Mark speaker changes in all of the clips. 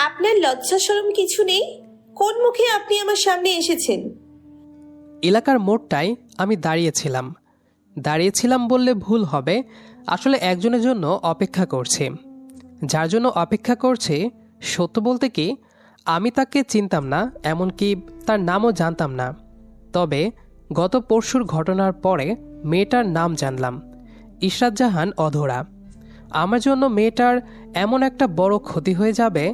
Speaker 1: আপনার লজ্জা শরম কিছু নেই? কোন মুখে আপনি আমার সামনে এসেছেন?
Speaker 2: এলাকার মোড়টায় আমি দাঁড়িয়েছিলাম বললে ভুল হবে। আসলে একজনের জন্য অপেক্ষা করছি। যার জন্য অপেক্ষা করছি, সত্য বলতে কি আমি তাকে চিনতাম না, এমনকি তার নামও জানতাম না। তবে গত পরশুর ঘটনার পরে মেয়েটার নাম জানলাম, ইশরাত জাহান অধরা। আমার জন্য মেয়েটার এমন একটা বড় ক্ষতি হয়ে যাবে,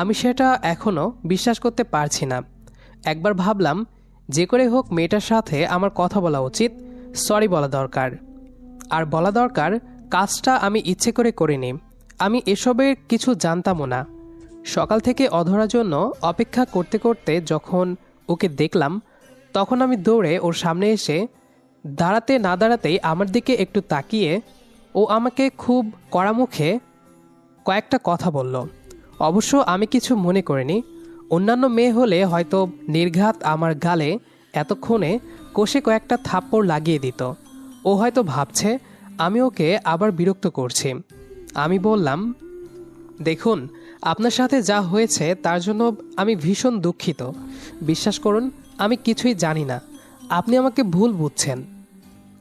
Speaker 2: আমি সেটা এখনও বিশ্বাস করতে পারছি না। একবার ভাবলাম যে করে হোক মেয়েটার সাথে আমার কথা বলা উচিত, সরি বলা দরকার। আর বলা দরকার, কাজটা আমি ইচ্ছে করে করিনি, আমি এসবের কিছু জানতামও না। সকাল থেকে অধরার জন্য অপেক্ষা করতে করতে যখন ওকে দেখলাম, তখন আমি দৌড়ে ওর সামনে এসে দাঁড়াতে না দাঁড়াতেই আমার দিকে একটু তাকিয়ে ও আমাকে খুব কড়া মুখে কয়েকটা কথা বলল। অবশ্য আমি কিছু মনে করিনি। অন্যান্য মেয়ে হলে হয়তো নির্ঘাত আমার গালে এতক্ষণে কষে কয়েকটা থাপ্পড় লাগিয়ে দিত। ও হয়তো ভাবছে আমি ওকে আবার বিরক্ত করছি। আমি বললাম, দেখুন, আপনার সাথে যা হয়েছে তার জন্য আমি ভীষণ দুঃখিত। বিশ্বাস করুন, আমি কিছুই জানি না, আপনি আমাকে ভুল বুঝছেন।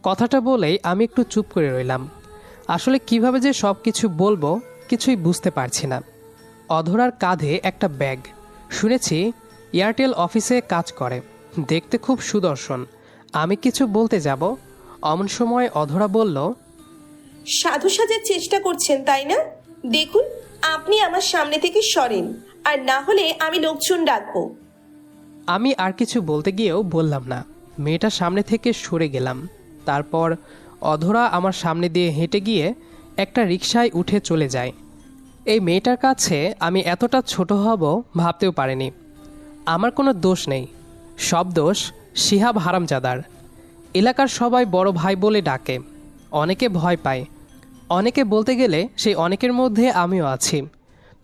Speaker 2: কথাটা বলেই আমি একটু চুপ করে রইলাম। আসলে কিভাবে যে সব কিছু বলবো কিছুই বুঝতে পারছি না। অধরার কাঁধে একটা ব্যাগ। শুনেছি এয়ারটেল অফিসে কাজ করে, দেখতে খুব সুদর্শন। আমি কিছু বলতে যাব, অমন সময় অধরা বলল,
Speaker 1: সাধু সাজার চেষ্টা করছেন তাই না? দেখুন, আপনি আমার সামনে থেকে সরেন, আর না হলে আমি লোকজন ডাকবো।
Speaker 2: আমি আর কিছু বলতে গিয়েও বললাম না। মেয়েটার সামনে থেকে সরে গেলাম। তারপর অধরা আমার সামনে দিয়ে হেঁটে গিয়ে একটা রিকশায় উঠে চলে যায়। এই মেয়েটার কাছে আমি এতটা ছোট হব ভাবতেও পারিনি। আমার কোনো দোষ নেই, সব দোষ শিহাব হারামজাদার। এলাকার সবাই বড় ভাই বলে ডাকে, অনেকে ভয় পায়, অনেকে বলতে গেলে সেই অনেকের মধ্যে আমিও আছি।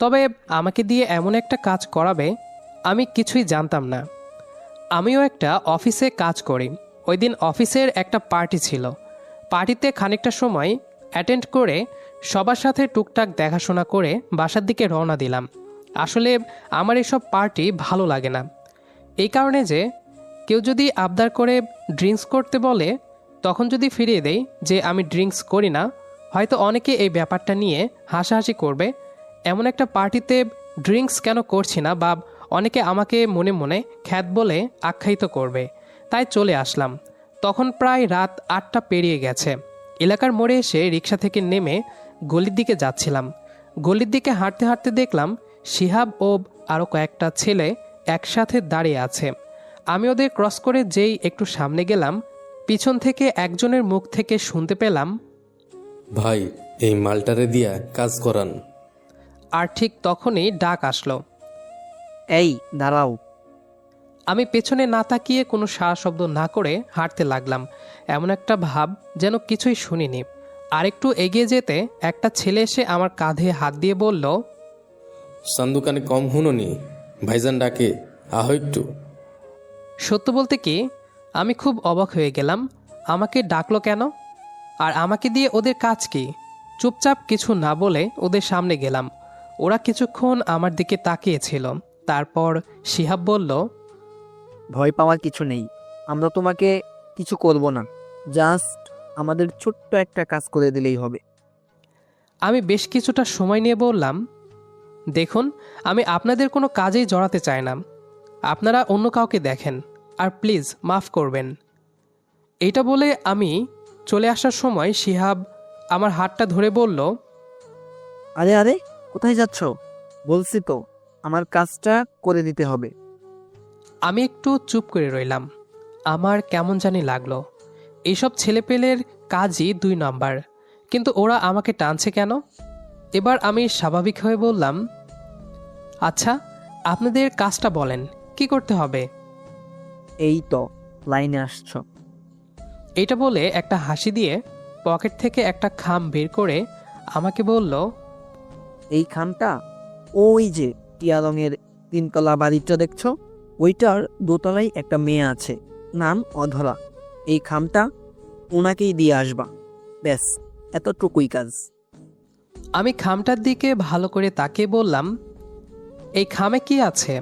Speaker 2: তবে আমাকে দিয়ে এমন একটা কাজ করাবে আমি কিছুই জানতাম না। আমিও একটা অফিসে কাজ করি। ওই দিন অফিসের একটা পার্টি ছিল। পার্টিতে খানিকটা সময় অ্যাটেন্ড করে সবার সাথে টুকটাক দেখাশোনা করে বাসার দিকে রওনা দিলাম। আসলে আমার এসব পার্টি ভালো লাগে না। এই কারণে যে কেউ যদি আবদার করে ড্রিঙ্কস করতে বলে, তখন যদি ফিরিয়ে দেই যে আমি ড্রিঙ্কস করি না, হয়তো অনেকে এই ব্যাপারটা নিয়ে হাসাহাসি করবে। এমন একটা পার্টিতে ড্রিঙ্কস কেন করছি না বা অনেকে আমাকে মনে মনে খ্যাত বলে আখ্যায়িত করবে, তাই চলে আসলাম। তখন প্রায় রাত 8টা পেরিয়ে গেছে। এলাকার মোড়ে এসে রিক্সা থেকে নেমে গলির দিকে যাচ্ছিলাম। গলির দিকে হাঁটতে হাঁটতে দেখলাম শিহাব ও আরও কয়েকটা ছেলে একসাথে দাঁড়িয়ে আছে। আমি ওদের ক্রস করে যেই একটু সামনে গেলাম, পিছন থেকে একজনের মুখ থেকে শুনতে পেলাম,
Speaker 3: ভাই, এই মালটারে দিয়া কাজ করান।
Speaker 2: আর ঠিক তখনই ডাক আসলো।
Speaker 4: এই দাঁড়াও।
Speaker 2: আমি পেছনে না তাকিয়ে কোনো সাড়া শব্দ না করে হাঁটতে লাগলাম, এমন একটা ভাব যেন কিছুই শুনিনি। আরেকটু এগিয়ে যেতে একটা ছেলে এসে আমার কাঁধে হাত দিয়ে বলল,
Speaker 3: সান্দুকানে কম হুননি, ভাইজান ডাকে, আহ একটু।
Speaker 2: সত্য বলতে কি আমি খুব অবাক হয়ে গেলাম। আমাকে ডাকলো কেন? আর আমাকে দিয়ে ওদের কাজ কি? চুপচাপ কিছু না বলে ওদের সামনে গেলাম। ওরা কিছুক্ষণ আমার দিকে তাকিয়েছিল। তারপর শিহাব বলল,
Speaker 4: ভয় পাওয়ার কিছু নেই, আমরা তোমাকে কিছু করব না, জাস্ট আমাদের ছোট্ট একটা কাজ করে দিলেই হবে।
Speaker 2: আমি বেশ কিছুটা সময় নিয়ে বললাম, দেখুন, আমি আপনাদের কোনো কাজেই জড়াতে চাই না, আপনারা অন্য কাউকে দেখেন, আর প্লিজ মাফ করবেন। এটা বলে আমি চলে আসার সময় শিহাব আমার হাতটা ধরে বলল,
Speaker 4: আরে আরে, কোথায় যাচ্ছ? বলছি তো আমার কাজটা করে দিতে হবে।
Speaker 2: আমি একটু চুপ করে রইলাম। আমার কেমন জানি লাগলো। এইসব ছেলেপেলের কাজই 2 নাম্বার, কিন্তু ওরা আমাকে টানছে কেন? এবার আমি স্বাভাবিক হয়ে বললাম, আচ্ছা, আপনাদের কাজটা বলেন, কি করতে হবে?
Speaker 4: এই তো লাইনে আসছ।
Speaker 2: এটা বলে একটা হাসি দিয়ে পকেট থেকে একটা খাম বের করে আমাকে বলল,
Speaker 4: এই খামটা ওই যে টিয়া রঙের 3তলা বাড়িটা দেখছো, ওইটার দোতলায় একটা মেয়ে আছে, নাম অধরা। এই খামটা ওনাকেই দিয়ে আসবা, ব্যাস এতটুকুই কাজ।
Speaker 2: আমি খামটার দিকে ভালো করে তাকিয়ে বললাম, এই খামে কি আছে?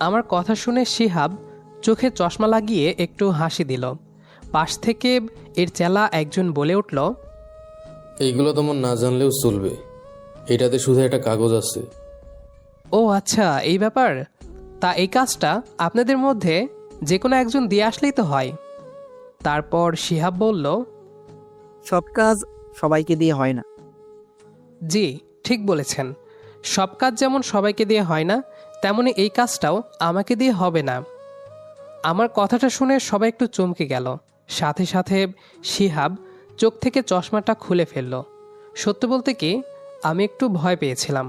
Speaker 2: আমার কথা শুনে শিহাব চোখে চশমা লাগিয়ে একটু হাসি দিল। পাশ থেকে এর চেলা একজন বলে উঠল,
Speaker 3: এইগুলো তোমার না জানলেও চলবে, এটাতে শুধু একটা কাগজ আছে।
Speaker 2: ও আচ্ছা, এই ব্যাপার। তা এই কাজটা আপনাদের মধ্যে যে কোনো একজন দিয়ে আসলেই তো হয়। তারপর শিহাব বলল,
Speaker 4: সব কাজ সবাইকে দিয়ে হয় না।
Speaker 2: জি ঠিক বলেছেন, সব কাজ যেমন সবাইকে দিয়ে হয় না, তেমনি এই কাজটাও আমাকে দিয়ে হবে না। আমার কথাটা শুনে সবাই একটু চমকে গেল। সাথে সাথে শিহাব চোখ থেকে চশমাটা খুলে ফেলল। সত্য বলতে কি, আমি একটু ভয় পেয়েছিলাম।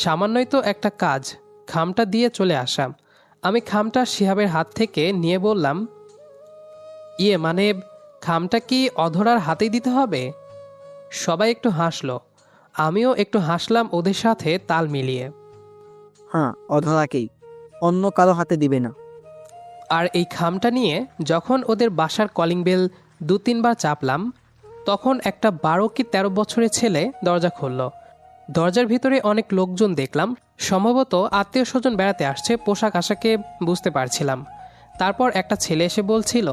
Speaker 2: সামান্যই তো একটা কাজ, খামটা দিয়ে চলে আসা। আমি খামটা শিহাবের হাত থেকে নিয়ে বললাম, মানে খামটা কি অধরার হাতেই দিতে হবে? সবাই একটু হাসলো, আমিও একটু হাসলাম ওদের সাথে তাল মিলিয়ে।
Speaker 4: হ্যাঁ, অধরাকেই, অন্য কারো হাতে দিবে না।
Speaker 2: আর এই খামটা নিয়ে যখন ওদের বাসার কলিং বেল 2-3 বার চাপলাম, তখন একটা 12 কি 13 বছরের ছেলে দরজা খুলল। দরজার ভিতরে অনেক লোকজন দেখলাম, সম্ভবত আত্মীয় স্বজন বেড়াতে আসছে, পোশাক আশাকে বুঝতে পারছিলাম। তারপর একটা ছেলে এসে বলছিল,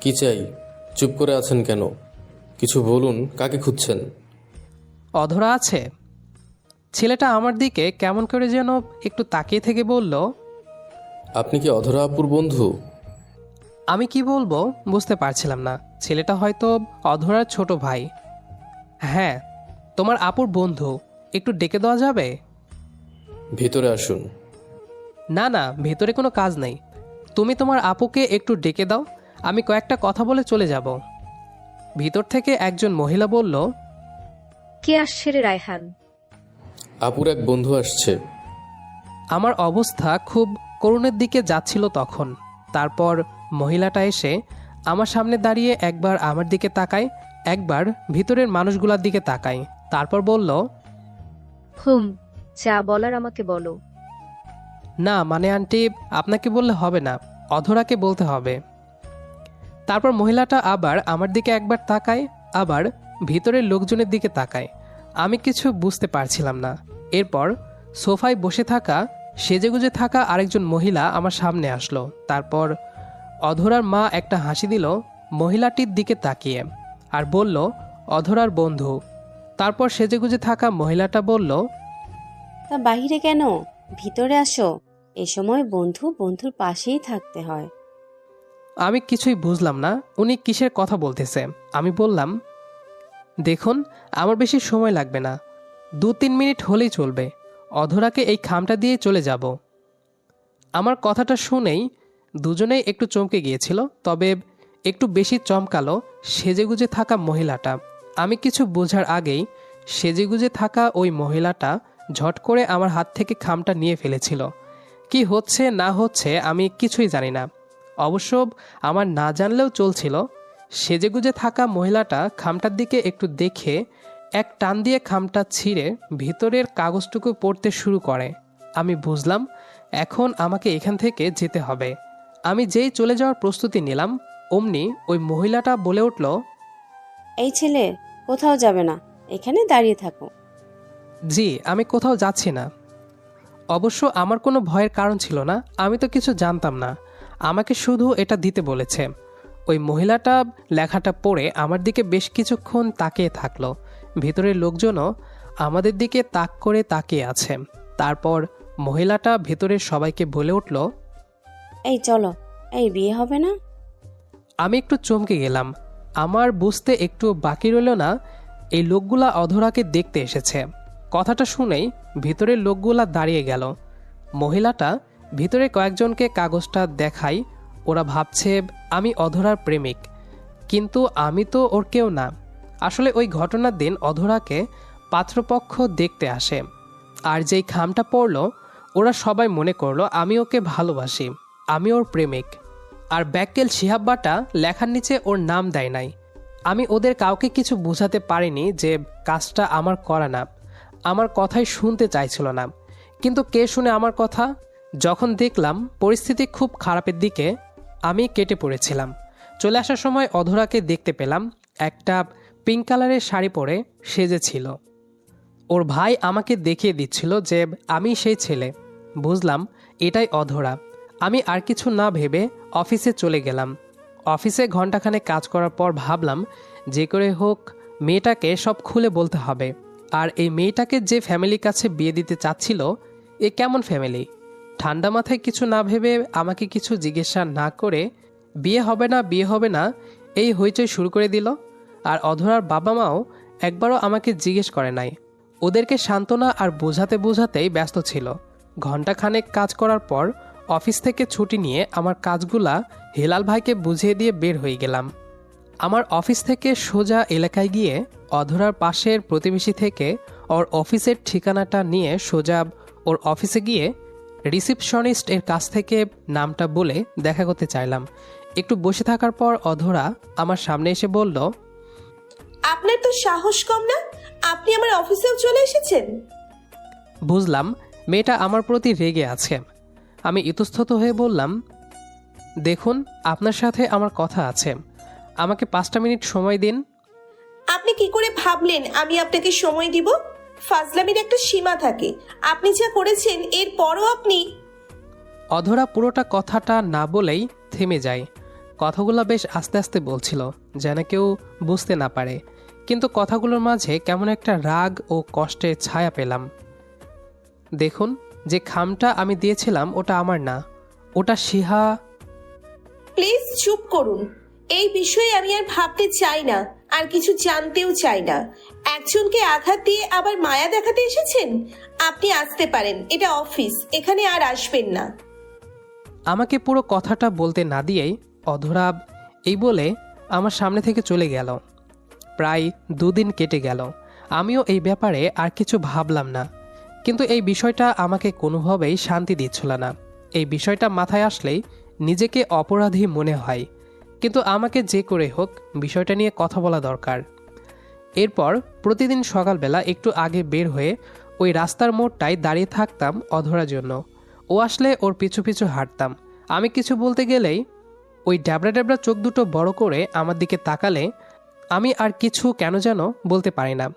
Speaker 3: কি চাই? চুপ করে আছেন কেন? কিছু বলুন, কাকে খুঁজছেন?
Speaker 2: অধরা আছে? ছেলেটা আমার দিকে কেমন করে যেন একটু তাকিয়ে থেকে বলল,
Speaker 3: আপনি কি অধরা আপুর বন্ধু?
Speaker 2: আমি কি বলবো বুঝতে পারছিলাম না। ছেলেটা হয়তো অধরার ছোট ভাই। হ্যাঁ, তোমার আপুর বন্ধু, একটু ডেকে দেওয়া যাবে?
Speaker 3: ভিতরে আসুন।
Speaker 2: না না, ভেতরে কোনো কাজ নেই, তুমি তোমার আপুকে একটু ডেকে দাও, আমি কয়েকটা কথা বলে চলে যাব। ভিতর থেকে একজন মহিলা বলল,
Speaker 5: কে আসছে রে রায়হান?
Speaker 3: আপুর এক বন্ধু আসছে।
Speaker 2: আমার অবস্থা খুব করুণের দিকে যাচ্ছিল তখন। তারপর মহিলাটা এসে আমার সামনে দাঁড়িয়ে একবার আমার দিকে তাকায়, একবার ভিতরের মানুষগুলোর দিকে তাকায়, তারপর বলল,
Speaker 5: যা বলার আমাকে বলো।
Speaker 2: না মানে আন্টি, আপনাকে বললে হবে না, অধরাকে বলতে হবে। তারপর মহিলাটা আবার আমার দিকে একবার তাকায়, আবার ভিতরের লোকজনের দিকে তাকায়। আমি কিছু বুঝতে পারছিলাম না। এরপর সোফায় বসে থাকা সেজেগুজে থাকা আরেকজন মহিলা আমার সামনে আসলো। তারপর অধরার মা একটা হাসি দিল মহিলাটির দিকে তাকিয়ে, আর বলল, অধরার বন্ধু। তারপর সেজেগুজে থাকা মহিলাটা বলল,
Speaker 6: তা বাহিরে কেন? ভিতরে আসো। এ সময় বন্ধু বন্ধুর পাশেই থাকতে হয়।
Speaker 2: আমি কিছুই বুঝলাম না উনি কিসের কথা বলতেছে। আমি বললাম, দেখুন, আমার বেশি সময় লাগবে না, 2-3 মিনিট হলেই চলবে, অধরাকে এই খামটা দিয়ে চলে যাব। আমার কথাটা শুনেই দুজনেই একটু চমকে গিয়েছিল, তবে একটু বেশি চমকালো সেজেগুজে থাকা মহিলাটা। আমি কিছু বোঝার আগেই সেজেগুজে থাকা ওই মহিলাটা ঝট করে আমার হাত থেকে খামটা নিয়ে ফেলেছিল। কি হচ্ছে না হচ্ছে আমি কিছুই জানি না, অবশ্য আমার না জানলেও চলছিল। সেজেগুজে থাকা মহিলাটা খামটার দিকে একটু দেখে এক টান দিয়ে খামটা ছিঁড়ে ভিতরের কাগজটুকু পড়তে শুরু করে। আমি বুঝলাম এখন আমাকে এখান থেকে যেতে হবে। আমি যেই চলে যাওয়ার প্রস্তুতি নিলাম, অমনি ওই মহিলাটা বলে উঠল,
Speaker 6: এই ছেলে, কোথাও যাবে না, এখানে দাঁড়িয়ে থাকো।
Speaker 2: জি আমি কোথাও যাচ্ছি না। অবশ্য আমার কোনো ভয়ের কারণ ছিল না, আমি তো কিছু জানতাম না, আমাকে শুধু এটা দিতে বলেছে। ওই মহিলাটা লেখাটা পড়ে আমার দিকে বেশ কিছুক্ষণ তাকিয়ে থাকলো। ভিতরের লোকজনও আমাদের দিকে তাক করে তাকিয়ে আছে। তারপর মহিলাটা ভেতরের সবাইকে বলে উঠল,
Speaker 6: এই চলো, এই বিয়ে হবে না?
Speaker 2: আমি একটু চমকে গেলাম। আমার বুঝতে একটু বাকি রইল না এই লোকগুলা অধরাকে দেখতে এসেছে। কথাটা শুনেই ভিতরের লোকগুলা দাঁড়িয়ে গেল। মহিলাটা ভিতরে কয়েকজনকে কাগজটা দেখাই, ওরা ভাবছে আমি অধরার প্রেমিক, কিন্তু আমি তো ওর কেউ না। আসলে ওই ঘটনার দিন অধরাকে পাত্রপক্ষ দেখতে আসে, আর যেই খামটা পড়ল ওরা সবাই মনে করলো আমি ওকে ভালোবাসি, আমি ওর প্রেমিক। আর ব্যাককেল শিহাব বাটা লেখার নিচে ওর নাম দেয় নাই। আমি ওদের কাউকে কিছু বোঝাতে পারিনি যে কাজটা আমার করা না, আমার কথাই শুনতে চাইছিল না। কিন্তু কে শুনে আমার কথা? যখন দেখলাম পরিস্থিতি খুব খারাপের দিকে, আমি কেটে পড়েছিলাম। চলে আসার সময় অধরাকে দেখতে পেলাম একটা পিঙ্ক কালারের শাড়ি পরে সেজেছিল। ওর ভাই আমাকে দেখিয়ে দিচ্ছিল যে আমি সেই ছেলে। বুঝলাম এটাই অধরা। আমি আর কিছু না ভেবে অফিসে চলে গেলাম। অফিসে ঘন্টাখানেক কাজ করার পর ভাবলাম যে করে হোক মেয়েটাকে সব খুলে বলতে হবে। আর এই মেয়েটাকে যে ফ্যামিলির কাছে বিয়ে দিতে চাচ্ছিল, এ কেমন ফ্যামিলি? ঠান্ডা মাথায় কিছু না ভেবে আমাকে কিছু জিজ্ঞাসা না করে বিয়ে হবে না এই হইচই শুরু করে দিল। আর অধরার বাবা মাও একবারও আমাকে জিজ্ঞেস করে নাই। ওদেরকে সান্ত্বনা আর বোঝাতেই ব্যস্ত ছিল। ঘন্টাখানেক কাজ করার পর অফিস থেকে ছুটি নিয়ে আমার কাজগুলা হেলাল ভাইকে বুঝিয়ে দিয়ে বের হয়ে গেলাম। আমার অফিস থেকে সোজা এলাকায় গিয়ে অধরার পাশের প্রতিবেশী থেকে ওর অফিসের ঠিকানাটা নিয়ে সোজা ওর অফিসে গিয়ে রিসিপশনিস্ট এর কাছ থেকে নামটা বলে দেখা করতে চাইলাম। একটু বসে থাকার পর অধরা আমার সামনে এসে বলল,
Speaker 1: আপনার তো সাহস কম না, আপনি আমার অফিসেও চলে এসেছেন।
Speaker 2: বুঝলাম মেয়েটা আমার প্রতি রেগে আছে। আমি ইতস্তত হয়ে বললাম, দেখুন আপনার সাথে আমার কথা আছে, আমাকে 5টা মিনিট সময় দিন।
Speaker 1: আপনি কি করে ভাবলেন আমি আপনাকে সময় দিব? ফাজলামির একটা সীমা থাকে। আপনি যা করেছেন এর পরও আপনি।
Speaker 2: অধরা পুরোটা কথাটা না বলেই থেমে যায়। কথাগুলো বেশ আস্তে আস্তে বলছিল যেন কেউ বুঝতে না পারে, কিন্তু কথাগুলোর মাঝে কেমন একটা রাগ ও কষ্টের ছায়া পেলাম। দেখুন, যে খামটা আমি দিয়েছিলাম ওটা আমার না, ওটা শিহা।
Speaker 1: প্লিজ চুপ করুন। এই বিষয়ে আমি আর ভাবতে চাই না, আর কিছু জানতেও চাই না। একজনকে আঘাত দিয়ে আবার মায়া দেখাতে এসেছেন? আপনি আসতে পারেন, এটা অফিস, এখানে আর আসবেন না।
Speaker 2: আমাকে পুরো কথাটা বলতে না দিয়েই অধরা এই বলে আমার সামনে থেকে চলে গেল। প্রায় 2 দিন কেটে গেল। আমিও এই ব্যাপারে আর কিছু ভাবলাম না, কিন্তু এই বিষয়টা আমাকে কোনোভাবেই শান্তি দিচ্ছিল না। এই বিষয়টা মাথায় আসলেই নিজেকে অপরাধী মনে হয়, কিন্তু আমাকে যে করে হোক বিষয়টা নিয়ে কথা বলা দরকার। এরপর প্রতিদিন সকালবেলা একটু আগে বের হয়ে ওই রাস্তার মোড়টায় দাঁড়িয়ে থাকতাম অধরার জন্য। ও আসলে ওর পিছু পিছু হাঁটতাম। আমি কিছু বলতে গেলেই ওই ড্যাবড়া ড্যাবড়া চোখ দুটো বড় করে আমার দিকে তাকালে আমি আর কিছু কেন যেন বলতে পারি না।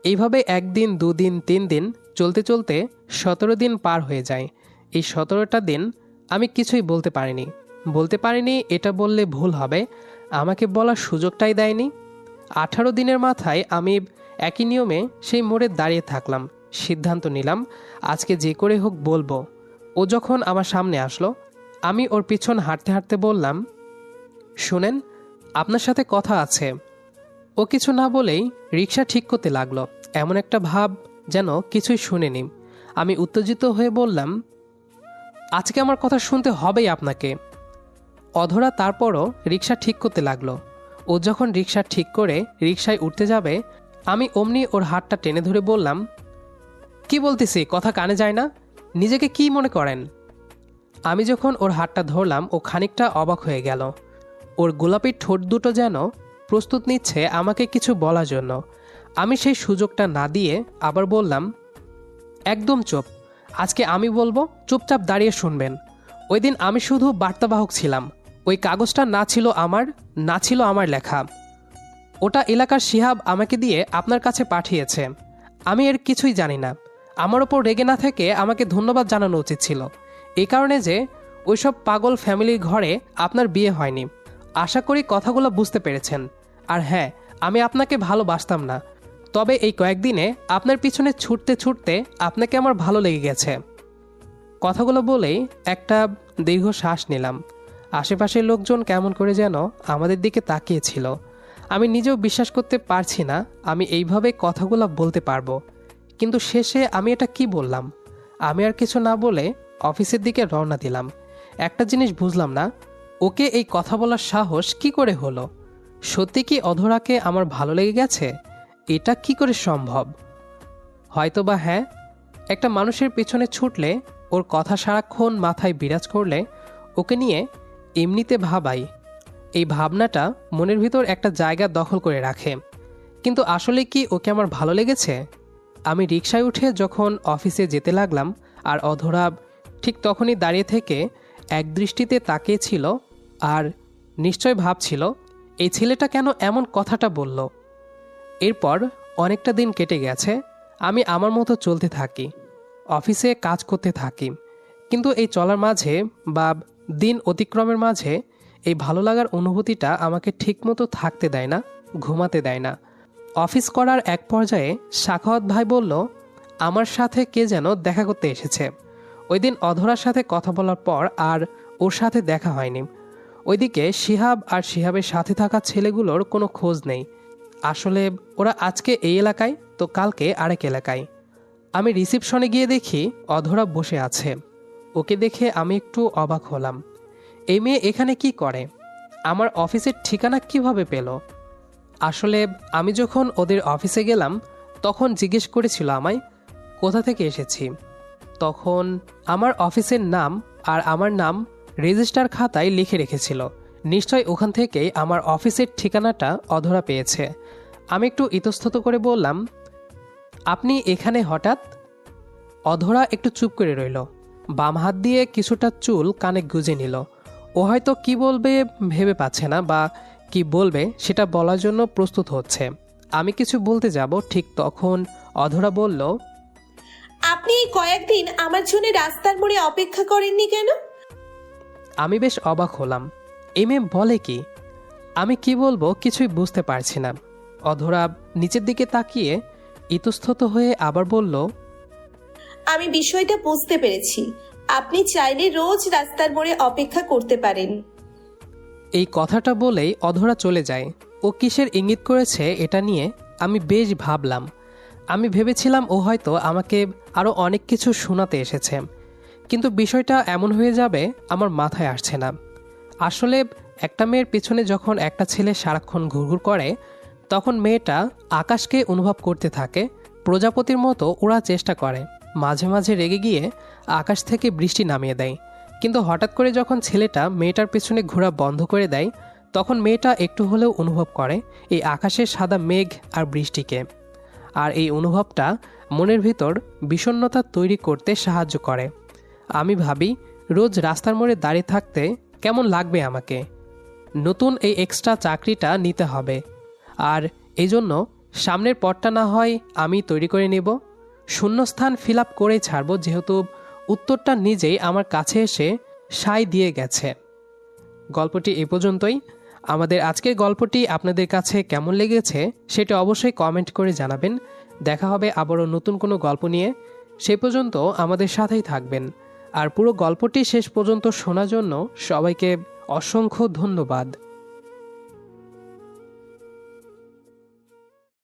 Speaker 2: এইভাবে 1 দিন 2 দিন 3 দিন চলতে চলতে 17 দিন পার হয়ে যায়। এই 17টা দিন আমি কিছুই বলতে পারিনি এটা বললে ভুল হবে, আমাকে বলার সুযোগটাই দেয়নি। 18 দিনের মাথায় আমি একই নিয়মে সেই মোড়ে দাঁড়িয়ে থাকলাম। সিদ্ধান্ত নিলাম আজকে যে করে হোক বলবো। ও যখন আমার সামনে আসলো আমি ওর পিছন হাঁটতে হাঁটতে বললাম, শুনেন, আপনার সাথে কথা আছে। ও কিছু না বলেই রিক্সা ঠিক করতে লাগলো, এমন একটা ভাব যেন কিছুই শুনেনি। আমি উত্তেজিত হয়ে বললাম, আজকে আমার কথা শুনতে হবেই আপনাকে। অধরা তারপরও রিক্সা ঠিক করতে লাগলো। ও যখন রিক্সা ঠিক করে রিক্সায় উঠতে যাবে আমি অমনি ওর হাতটা টেনে ধরে বললাম, কি বলতেছি কথা কানে যায় না? নিজেকে কি মনে করেন? আমি যখন ওর হাতটা ধরলাম ও খানিকটা অবাক হয়ে গেল। ওর গোলাপি ঠোঁট দুটো যেন প্রস্তুত নিচ্ছে আমাকে কিছু বলার জন্য। আমি সেই সুযোগটা না দিয়ে আবার বললাম, একদম চুপ, আজকে আমি বলবো, চুপচাপ দাঁড়িয়ে শুনবেন। ওই দিন আমি শুধু বার্তাবাহক ছিলাম। ওই কাগজটা না ছিল আমার লেখা। ওটা এলাকার শিহাব আমাকে দিয়ে আপনার কাছে পাঠিয়েছে। আমি এর কিছুই জানি না। আমার ওপর রেগে না থেকে আমাকে ধন্যবাদ জানানো উচিত ছিল, এই কারণে যে ওইসব পাগল ফ্যামিলির ঘরে আপনার বিয়ে হয়নি। আশা করি কথাগুলো বুঝতে পেরেছেন। আর হ্যাঁ, আমি আপনাকে ভালোবাসতাম না, তবে এই কয়েকদিনে আপনার পিছনে ছুটতে ছুটতে আপনাকে আমার ভালো লেগে গেছে। কথাগুলো বলেই একটা দীর্ঘ শ্বাস নিলাম। আশেপাশের লোকজন কেমন করে যেন আমাদের দিকে তাকিয়েছিল। আমি নিজেও বিশ্বাস করতে পারছি না আমি এইভাবে কথাগুলো বলতে পারবো। কিন্তু শেষে আমি এটা কি বললাম? আমি আর কিছু না বলে অফিসের দিকে রওনা দিলাম। একটা জিনিস বুঝলাম না, ওকে এই কথা বলার সাহস কি করে হলো? সত্যি কি অধরাকে আমার ভালো লেগে গেছে? এটা কি করে সম্ভব? হয়তোবা হ্যাঁ, একটা মানুষের পিছনে ছুটলে, ওর কথা সারাক্ষণ মাথায় বিরাজ করলে ওকে নিয়ে এমনিতে ভাবাই, এই ভাবনাটা মনের ভিতর একটা জায়গা দখল করে রাখে। কিন্তু আসলে কি ওকে আমার ভালো লেগেছে? আমি রিকশায় উঠে যখন অফিসে যেতে লাগলাম আর অধরা ঠিক তখনই দাঁড়িয়ে থেকে এক দৃষ্টিতে তাকিয়েছিল আর নিশ্চয় ভাবছিল এই ছেলেটা কেন এমন কথাটা বলল। এরপর অনেকটা দিন কেটে গেছে। আমি আমার মতো চলতে থাকি, অফিসে কাজ করতে থাকি। কিন্তু এই চলার মাঝে বা দিন অতিক্রমের মাঝে এই ভালো লাগার অনুভূতিটা আমাকে ঠিকমতো থাকতে দেয় না, ঘুমাতে দেয় না। অফিস করার এক পর্যায়ে সাখাওয়াত ভাই বলল, আমার সাথে কে যেন দেখা করতে এসেছে। ওই দিন অধরার সাথে কথা বলার পর আর ওর সাথে দেখা হয়নি। ওইদিকে শিহাব আর শিহাবের সাথে থাকা ছেলেগুলোর কোনো খোঁজ নেই। আসলে ওরা আজকে এই এলাকায় তো কালকে আরেক এলাকায়। আমি রিসিপশনে গিয়ে দেখি অধরা বসে আছে। ওকে দেখে আমি একটু অবাক হলাম। এই মেয়ে এখানে কি করে? আমার অফিসের ঠিকানা কিভাবে পেল? আসলে আমি যখন ওদের অফিসে গেলাম তখন জিজ্ঞেস করেছিল আমায় কোথা থেকে এসেছি। তখন আমার অফিসের নাম আর আমার নাম রেজিস্টার খাতায় লিখে রেখেছিল। নিশ্চয় ওখান থেকেই আমার অফিসের ঠিকানাটা অধরা পেয়েছে। আমি একটু ইতস্তত করে বললাম, আপনি এখানে হঠাৎ? অধরা একটু চুপ করে রইল। বাম হাত দিয়ে কিছুটা চুল কানে গুজে নিল। ও হয়তো কি বলবে ভেবে পাচ্ছে না, বা কি বলবে সেটা বলার জন্য প্রস্তুত হচ্ছে। আমি কিছু বলতে যাব, ঠিক তখন অধরা বলল,
Speaker 1: আপনি এই কয়েকদিন আমার জন্য রাস্তার মোড়ে অপেক্ষা করেননি কেন?
Speaker 2: আমি বেশ অবাক হলাম। এই মেয়ে বলে কি? আমি কি বলবো কিছুই বুঝতে পারছি না। অধরা নিচের দিকে তাকিয়ে ইতস্তত হয়ে আবার বলল,
Speaker 1: আমি বিষয়টা বুঝতে পেরেছি। আপনি চাইলে রোজ রাস্তার মোড়ে অপেক্ষা করতে পারেন।
Speaker 2: এই কথাটা বলেই অধরা চলে যায়। ও কিসের ইঙ্গিত করেছে এটা নিয়ে আমি বেশ ভাবলাম। আমি ভেবেছিলাম ও হয়তো আমাকে আরও অনেক কিছু শোনাতে এসেছে, কিন্তু বিষয়টা এমন হয়ে যাবে আমার মাথায় আসছে না। আসলে একটা মেয়ের পিছনে যখন একটা ছেলে সারাক্ষণ ঘুরঘুর করে, তখন মেয়েটা আকাশকে অনুভব করতে থাকে, প্রজাপতির মতো ওড়ার চেষ্টা করে, মাঝে মাঝে রেগে গিয়ে আকাশ থেকে বৃষ্টি নামিয়ে দেয়। কিন্তু হঠাৎ করে যখন ছেলেটা মেয়েটার পেছনে ঘোরা বন্ধ করে দেয়, তখন মেয়েটা একটু হলেও অনুভব করে এই আকাশের সাদা মেঘ আর বৃষ্টিকে। আর এই অনুভবটা মনের ভিতর বিষণ্ণতা তৈরি করতে সাহায্য করে। আমি ভাবি রোজ রাস্তার মোড়ে দাঁড়িয়ে থাকতে কেমন লাগবে আমাকে। নতুন এই এক্সট্রা চাকরিটা নিতে হবে, আর এই জন্য সামনের পথটা না হয় আমি তৈরি করে নেব। শূন্যস্থান ফিল আপ করেই ছাড়ব, যেহেতু উত্তরটা নিজেই আমার কাছে এসে সায় দিয়ে গেছে। গল্পটি এ পর্যন্তই। আমাদের আজকের গল্পটি আপনাদের কাছে কেমন লেগেছে সেটা অবশ্যই কমেন্ট করে জানাবেন। দেখা হবে আবারও নতুন কোনো গল্প নিয়ে। সে পর্যন্ত আমাদের সাথেই থাকবেন। আর পুরো গল্পটি শেষ পর্যন্ত শোনার জন্য সবাইকে অসংখ্য ধন্যবাদ।